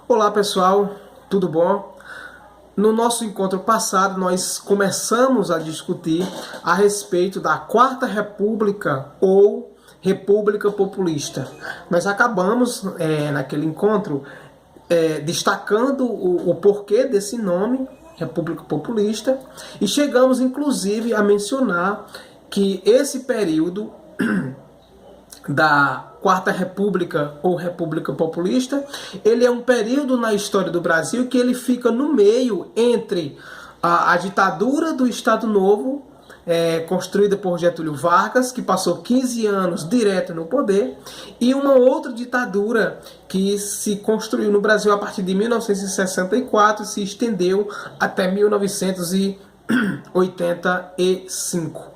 Olá pessoal, tudo bom? No nosso encontro passado nós começamos a discutir a respeito da Quarta República ou República Populista. Nós acabamos naquele encontro destacando o porquê desse nome, República Populista, e chegamos inclusive a mencionar que esse período da Quarta República ou República Populista, ele é um período na história do Brasil que ele fica no meio entre a ditadura do Estado Novo, construída por Getúlio Vargas, que passou 15 anos direto no poder, e uma outra ditadura que se construiu no Brasil a partir de 1964 e se estendeu até 1985.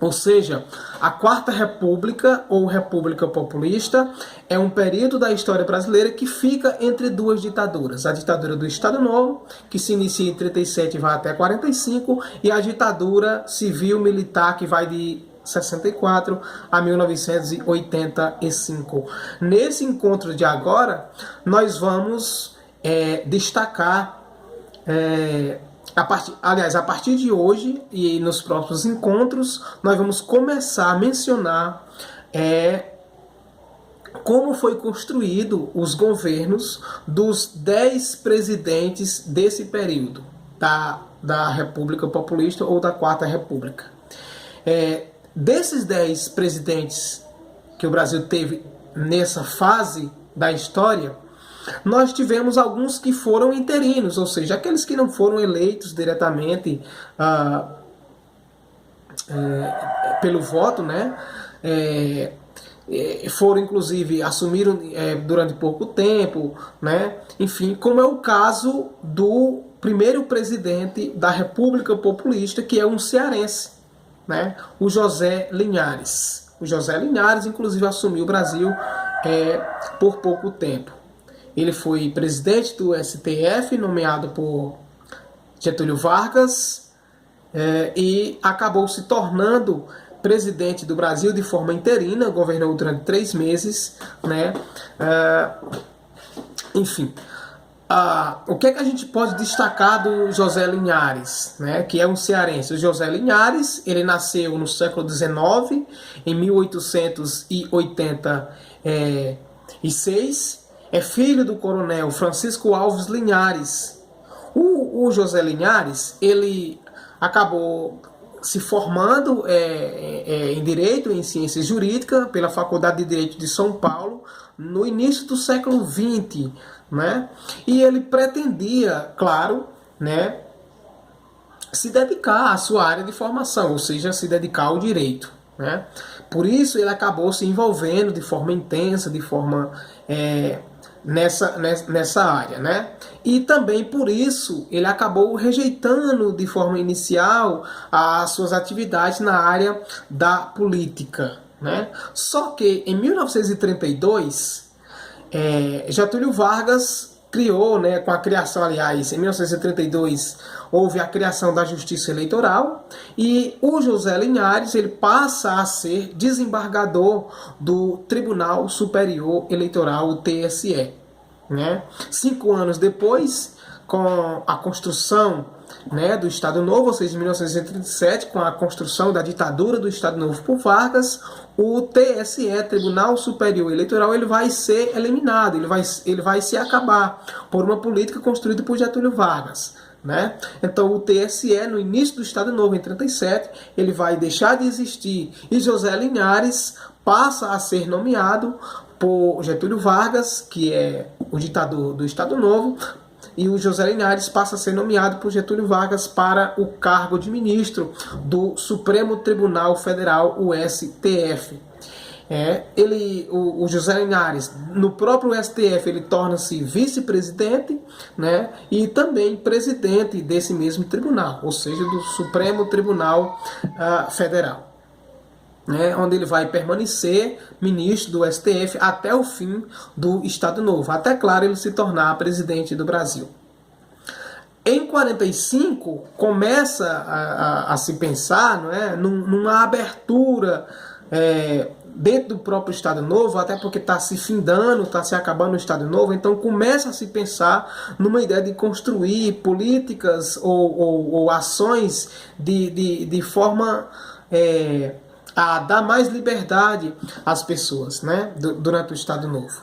Ou seja, a Quarta República ou República Populista é um período da história brasileira que fica entre duas ditaduras. A ditadura do Estado Novo, que se inicia em 37 e vai até 45, e a ditadura civil-militar, que vai de 64 a 1985. Nesse encontro de agora, nós vamos destacar... a partir de hoje e nos próximos encontros, nós vamos começar a mencionar como foi construído os governos dos 10 presidentes desse período, da República Populista ou da Quarta República. Desses 10 presidentes que o Brasil teve nessa fase da história, nós tivemos alguns que foram interinos, ou seja, aqueles que não foram eleitos diretamente pelo voto, né? Foram inclusive, assumiram durante pouco tempo, né? Enfim, como é o caso do primeiro presidente da República Populista, que é um cearense, né? O José Linhares. O José Linhares, inclusive, assumiu o Brasil por pouco tempo. Ele foi presidente do STF, nomeado por Getúlio Vargas, e acabou se tornando presidente do Brasil de forma interina, governou durante 3 meses, né? Enfim, o que é que a gente pode destacar do José Linhares, né? Que é um cearense? O José Linhares, ele nasceu no século XIX, em 1886, é filho do coronel Francisco Alves Linhares. O José Linhares, ele acabou se formando em Direito e em Ciências Jurídicas pela Faculdade de Direito de São Paulo no início do século XX, né? E ele pretendia, claro, né, se dedicar à sua área de formação, ou seja, se dedicar ao direito, né? Por isso ele acabou se envolvendo de forma intensa, de forma nessa área, né? E também por isso ele acabou rejeitando de forma inicial as suas atividades na área da política, né? Só que em 1932 Getúlio Vargas criou, né, com a criação, aliás, em 1932 houve a criação da Justiça Eleitoral e o José Linhares ele passa a ser desembargador do Tribunal Superior Eleitoral, o TSE, né? 5 anos depois, com a construção, né, do Estado Novo, ou seja, em 1937, com a construção da ditadura do Estado Novo por Vargas, o TSE, Tribunal Superior Eleitoral, ele vai ser eliminado, ele vai se acabar por uma política construída por Getúlio Vargas, né? Então o TSE, no início do Estado Novo, em 37, ele vai deixar de existir e José Linhares passa a ser nomeado por Getúlio Vargas, que é o ditador do Estado Novo, e o José Linhares passa a ser nomeado por Getúlio Vargas para o cargo de ministro do Supremo Tribunal Federal, o STF. O José Linhares, no próprio STF, ele torna-se vice-presidente, né, e também presidente desse mesmo tribunal, ou seja, do Supremo Tribunal Federal, né, onde ele vai permanecer ministro do STF até o fim do Estado Novo, até, claro, ele se tornar presidente do Brasil. Em 45, começa a se pensar, não é, numa abertura dentro do próprio Estado Novo, até porque está se findando, está se acabando o Estado Novo, então começa a se pensar numa ideia de construir políticas ou ações de forma a dar mais liberdade às pessoas, né, durante o Estado Novo.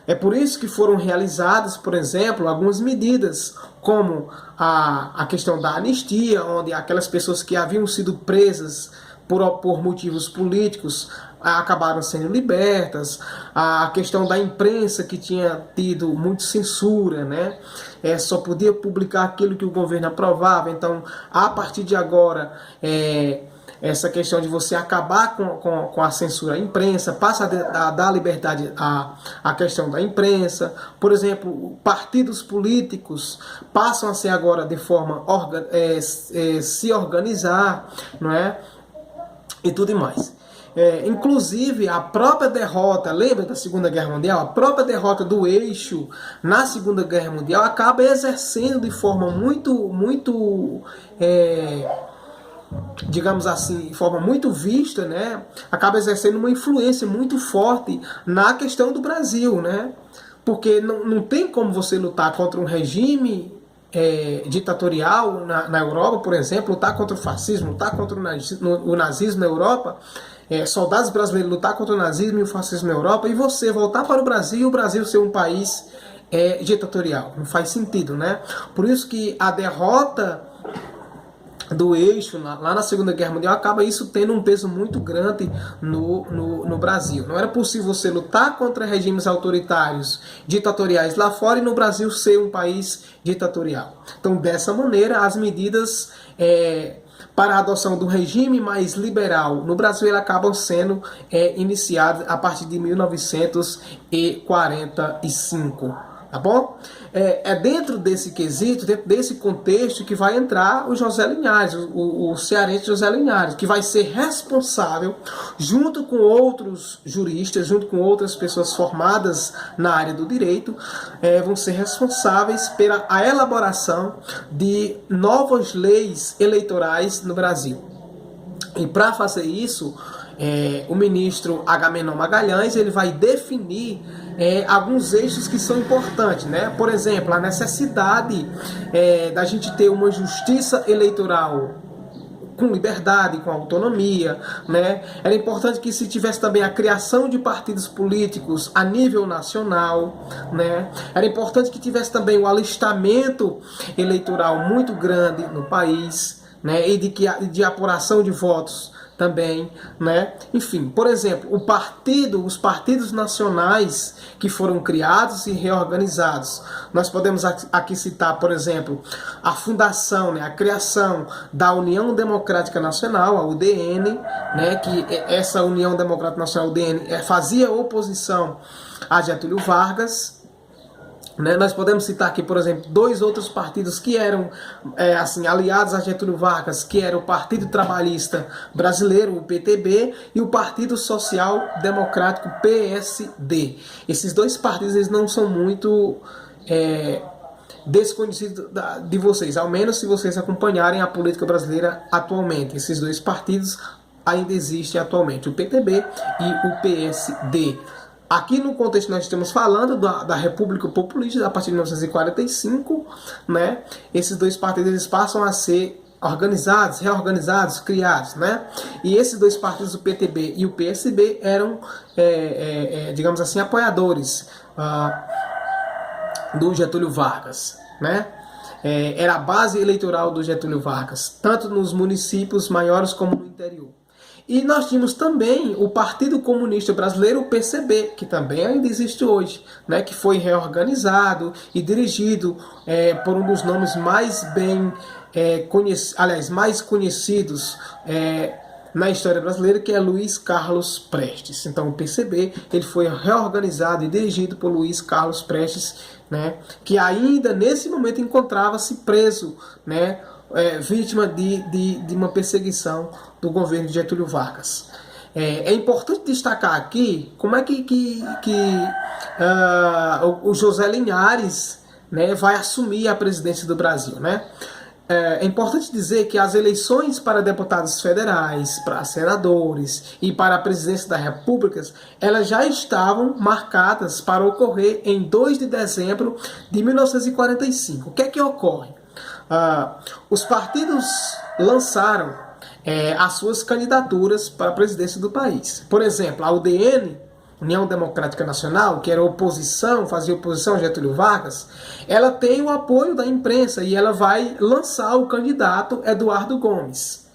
É por isso que foram realizadas, por exemplo, algumas medidas, como a questão da anistia, onde aquelas pessoas que haviam sido presas por motivos políticos acabaram sendo libertas, a questão da imprensa, que tinha tido muita censura, né? Só podia publicar aquilo que o governo aprovava. Então, a partir de agora, essa questão de você acabar com a censura à imprensa, passa a dar liberdade à questão da imprensa. Por exemplo, partidos políticos passam a ser agora de forma se organizar, não é? E tudo mais. Inclusive, a própria derrota, lembra da Segunda Guerra Mundial? A própria derrota do Eixo na Segunda Guerra Mundial acaba exercendo de forma muito digamos assim, de forma muito vista, né? Acaba exercendo uma influência muito forte na questão do Brasil, né? Porque não tem como você lutar contra um regime ditatorial na Europa, por exemplo, lutar contra o fascismo, lutar contra o nazismo na Europa, soldados brasileiros lutar contra o nazismo e o fascismo na Europa, e você voltar para o Brasil e o Brasil ser um país ditatorial. Não faz sentido, né? Por isso que a derrota do Eixo lá na Segunda Guerra Mundial acaba isso tendo um peso muito grande no Brasil. Não era possível você lutar contra regimes autoritários, ditatoriais lá fora, e no Brasil ser um país ditatorial. Então, dessa maneira, as medidas para a adoção do regime mais liberal no Brasil elas acabam sendo iniciadas a partir de 1945. Tá bom? Dentro desse quesito, dentro desse contexto, que vai entrar o José Linhares, o cearense José Linhares, que vai ser responsável, junto com outros juristas, junto com outras pessoas formadas na área do direito, vão ser responsáveis pela a elaboração de novas leis eleitorais no Brasil. E para fazer isso, o ministro Agamenon Magalhães ele vai definir alguns eixos que são importantes, né? Por exemplo, a necessidade da gente ter uma justiça eleitoral com liberdade, com autonomia, né? Era importante que se tivesse também a criação de partidos políticos a nível nacional, né? Era importante que tivesse também o alistamento eleitoral muito grande no país, né? E de apuração de votos também, né? Enfim, por exemplo, os partidos nacionais que foram criados e reorganizados. Nós podemos aqui citar, por exemplo, a fundação, né, a criação da União Democrática Nacional, a UDN, né, que essa União Democrática Nacional, UDN, fazia oposição a Getúlio Vargas. Nós podemos citar aqui, por exemplo, dois outros partidos que eram aliados a Getúlio Vargas, que era o Partido Trabalhista Brasileiro, o PTB, e o Partido Social Democrático, PSD. Esses dois partidos eles não são muito desconhecidos de vocês, ao menos se vocês acompanharem a política brasileira atualmente. Esses dois partidos ainda existem atualmente, o PTB e o PSD. Aqui no contexto nós estamos falando da República Populista a partir de 1945, né? Esses dois partidos eles passam a ser organizados, reorganizados, criados, né? E esses dois partidos, o PTB e o PSB, eram, digamos assim, apoiadores do Getúlio Vargas, né? Era a base eleitoral do Getúlio Vargas, tanto nos municípios maiores como no interior. E nós tínhamos também o Partido Comunista Brasileiro, o PCB, que também ainda existe hoje, né, que foi reorganizado e dirigido por um dos nomes mais mais conhecidos na história brasileira, que é Luiz Carlos Prestes. Então o PCB ele foi reorganizado e dirigido por Luiz Carlos Prestes, né, que ainda nesse momento encontrava-se preso, né, vítima de uma perseguição do governo de Getúlio Vargas. É importante destacar aqui como é que o José Linhares, né, vai assumir a presidência do Brasil, né? é importante dizer que as eleições para deputados federais, para senadores e para a presidência da República, elas já estavam marcadas para ocorrer em 2 de dezembro de 1945. O que é que ocorre? Os partidos lançaram as suas candidaturas para a presidência do país. Por exemplo, a UDN, União Democrática Nacional, que era oposição, fazia oposição a Getúlio Vargas, ela tem o apoio da imprensa e ela vai lançar o candidato Eduardo Gomes.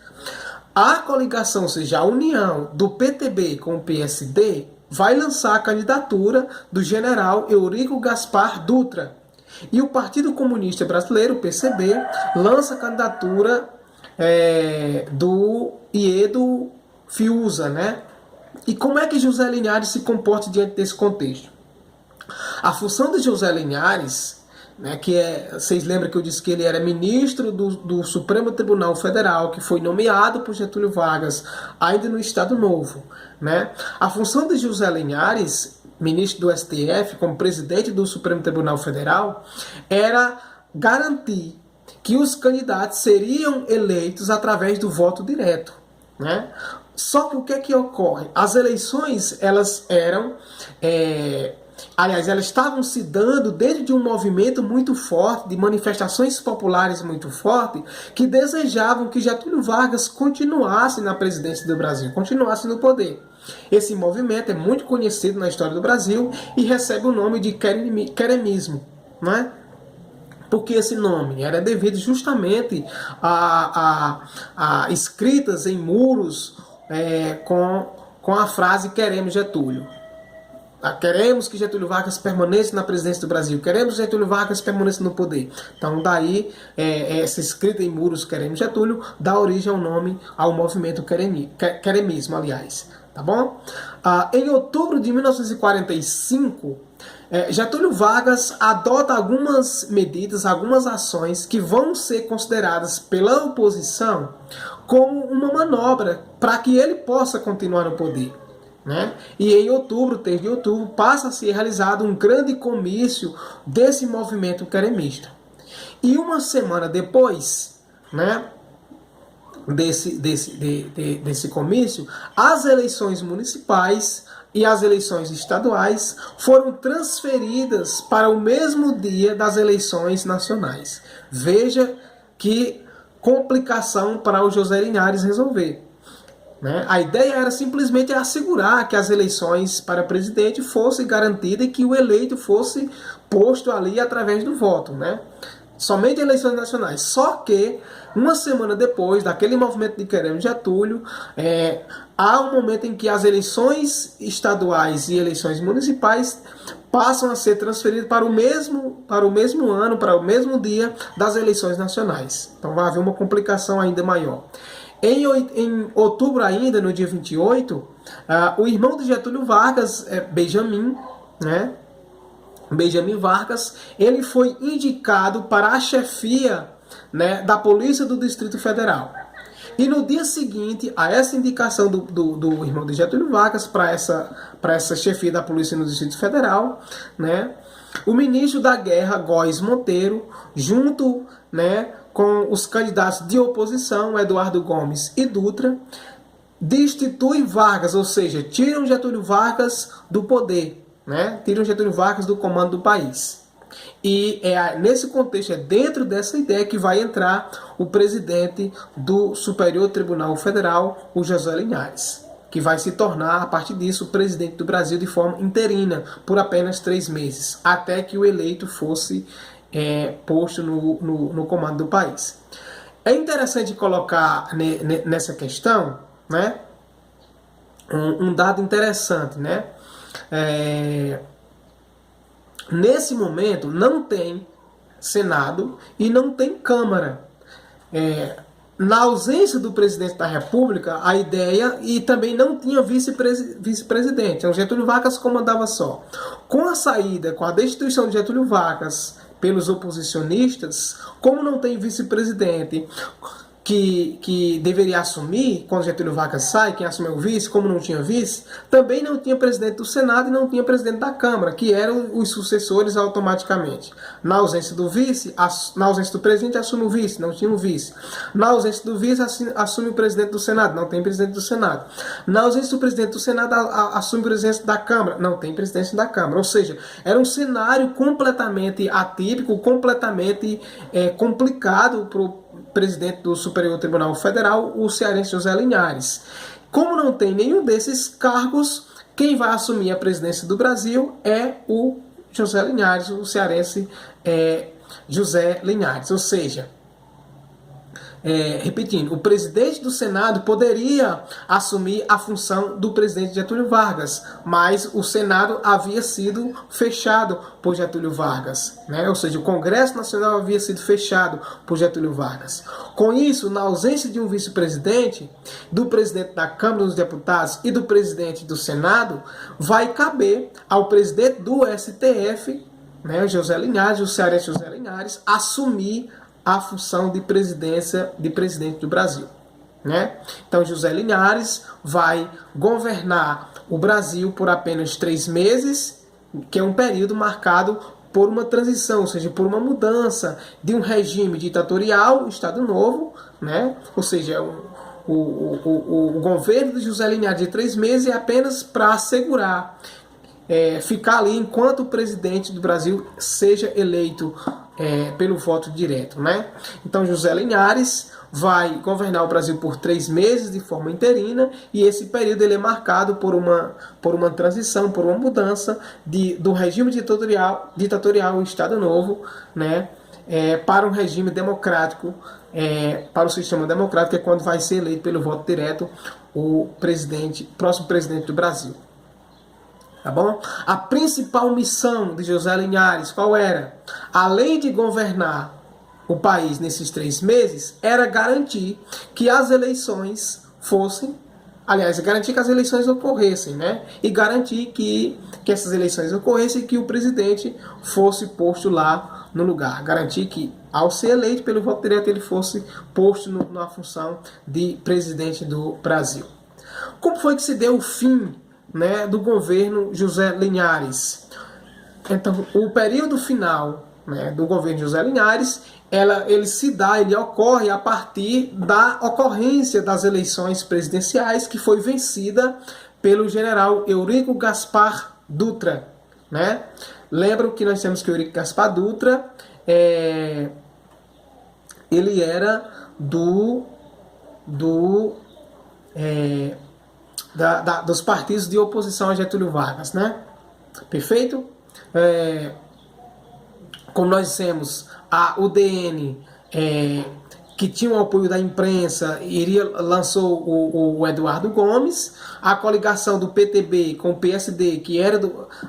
A coligação, ou seja, a união do PTB com o PSD, vai lançar a candidatura do general Eurico Gaspar Dutra. E o Partido Comunista Brasileiro, o PCB, lança a candidatura do Iedo Fiuza, né? E como é que José Linhares se comporta diante desse contexto? A função de José Linhares, né, vocês lembram que eu disse que ele era ministro do Supremo Tribunal Federal, que foi nomeado por Getúlio Vargas, ainda no Estado Novo, né? A função de José Linhares, ministro do STF, como presidente do Supremo Tribunal Federal, era garantir que os candidatos seriam eleitos através do voto direto, né? Só que o que é que ocorre? As eleições, elas estavam se dando dentro de um movimento muito forte, de manifestações populares muito fortes, que desejavam que Getúlio Vargas continuasse na presidência do Brasil, continuasse no poder. Esse movimento é muito conhecido na história do Brasil e recebe o nome de queremismo, não é? Porque esse nome era devido justamente a escritas em muros com a frase "queremos Getúlio". Queremos que Getúlio Vargas permaneça na presidência do Brasil. Queremos que Getúlio Vargas permaneça no poder. Então daí, essa escrita em muros "queremos Getúlio" dá origem ao nome, ao movimento queremismo, aliás. Tá bom? Em outubro de 1945, Getúlio Vargas adota algumas medidas, algumas ações que vão ser consideradas pela oposição como uma manobra para que ele possa continuar no poder, né? E em outubro, 3 de outubro, passa a ser realizado um grande comício desse movimento queremista. E uma semana depois, né, desse comício, as eleições municipais e as eleições estaduais foram transferidas para o mesmo dia das eleições nacionais. Veja que complicação para o José Linhares resolver, né? A ideia era simplesmente assegurar que as eleições para presidente fossem garantidas e que o eleito fosse posto ali através do voto, né? Somente eleições nacionais. Só que, uma semana depois daquele movimento de Queremos Getúlio, há um momento em que as eleições estaduais e eleições municipais passam a ser transferidas para o mesmo ano, para o mesmo dia das eleições nacionais. Então vai haver uma complicação ainda maior. Em outubro ainda, no dia 28, o irmão de Getúlio Vargas, Benjamin, né? Benjamin Vargas, ele foi indicado para a chefia, né, da Polícia do Distrito Federal. E no dia seguinte a essa indicação do irmão de Getúlio Vargas para essa chefia da Polícia no Distrito Federal, né, o ministro da Guerra, Góes Monteiro, junto, né, com os candidatos de oposição, Eduardo Gomes e Dutra, destitui Vargas, ou seja, tiram Getúlio Vargas do poder, né? Tiram Getúlio Vargas do comando do país. E nesse contexto, dentro dessa ideia que vai entrar o presidente do Superior Tribunal Federal, o José Linhares, que vai se tornar, a partir disso, o presidente do Brasil de forma interina, por apenas 3 meses, até que o eleito fosse posto no comando do país. É interessante colocar nessa questão, né, um dado interessante, né? Nesse momento não tem Senado e não tem Câmara. Na ausência do presidente da República, a ideia, e também não tinha vice-presidente, então Getúlio Vargas comandava só. Com a destituição de Getúlio Vargas pelos oposicionistas, como não tem vice-presidente, que deveria assumir, quando Getúlio Vargas sai, quem assumiu o vice, como não tinha vice, também não tinha presidente do Senado e não tinha presidente da Câmara, que eram os sucessores automaticamente. Na ausência do vice, na ausência do presidente, assume o vice, não tinha um vice. Na ausência do vice, assume o presidente do Senado, não tem presidente do Senado. Na ausência do presidente do Senado, assume a presidência da Câmara, não tem presidência da Câmara. Ou seja, era um cenário completamente atípico, completamente complicado para o presidente do Superior Tribunal Federal, o cearense José Linhares. Como não tem nenhum desses cargos, quem vai assumir a presidência do Brasil é o José Linhares, o cearense José Linhares. Ou seja, repetindo, o presidente do Senado poderia assumir a função do presidente Getúlio Vargas, mas o Senado havia sido fechado por Getúlio Vargas, né? Ou seja, o Congresso Nacional havia sido fechado por Getúlio Vargas. Com isso, na ausência de um vice-presidente, do presidente da Câmara dos Deputados e do presidente do Senado, vai caber ao presidente do STF, né, José Linhares, o cearense José Linhares, assumir a função de presidência de presidente do Brasil, né? Então José Linhares vai governar o Brasil por apenas 3 meses, que é um período marcado por uma transição, ou seja, por uma mudança de um regime ditatorial, Estado Novo, né? Ou seja, o governo de José Linhares de 3 meses é apenas para assegurar ficar ali enquanto o presidente do Brasil seja eleito pelo voto direto, né? Então José Linhares vai governar o Brasil por 3 meses de forma interina, e esse período ele é marcado por uma transição, por uma mudança do regime ditatorial Estado Novo, né? Para um regime democrático, para o sistema democrático, que é quando vai ser eleito pelo voto direto o próximo presidente do Brasil. Tá bom? A principal missão de José Linhares, qual era? Além de governar o país nesses 3 meses, era garantir que as eleições garantir que as eleições ocorressem, né? E garantir que essas eleições ocorressem e que o presidente fosse posto lá no lugar. Garantir que, ao ser eleito pelo voto direto, ele fosse posto na função de presidente do Brasil. Como foi que se deu o fim, né, do governo José Linhares? Então, o período final, né, do governo José Linhares, ele ocorre a partir da ocorrência das eleições presidenciais, que foi vencida pelo general Eurico Gaspar Dutra, né? Lembram que nós temos que Eurico Gaspar Dutra ele era dos partidos de oposição a Getúlio Vargas, né? Perfeito? Como nós dissemos, a UDN, que tinha o apoio da imprensa, lançou o Eduardo Gomes. A coligação do PTB com o PSD, que era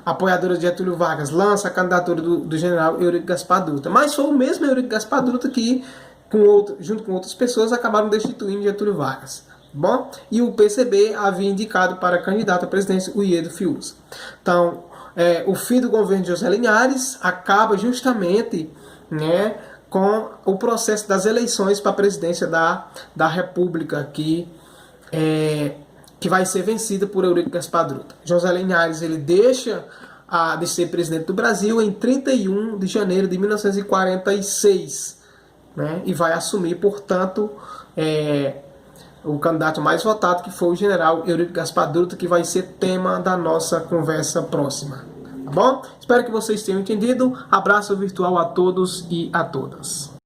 apoiadora de Getúlio Vargas, lança a candidatura do general Eurico Gaspar Dutra. Mas foi o mesmo Eurico Gaspar Dutra que, junto com outras pessoas, acabaram destituindo Getúlio Vargas. Bom, e o PCB havia indicado para candidato à presidência o Iedo Fiuza. Então, o fim do governo de José Linhares acaba justamente, né, com o processo das eleições para a presidência da República, que vai ser vencida por Eurico Gaspar Dutra. José Linhares ele deixa de ser presidente do Brasil em 31 de janeiro de 1946, né, e vai assumir, portanto, o candidato mais votado, que foi o general Eurico Gaspar Dutra, que vai ser tema da nossa conversa próxima. Tá bom? Espero que vocês tenham entendido. Abraço virtual a todos e a todas.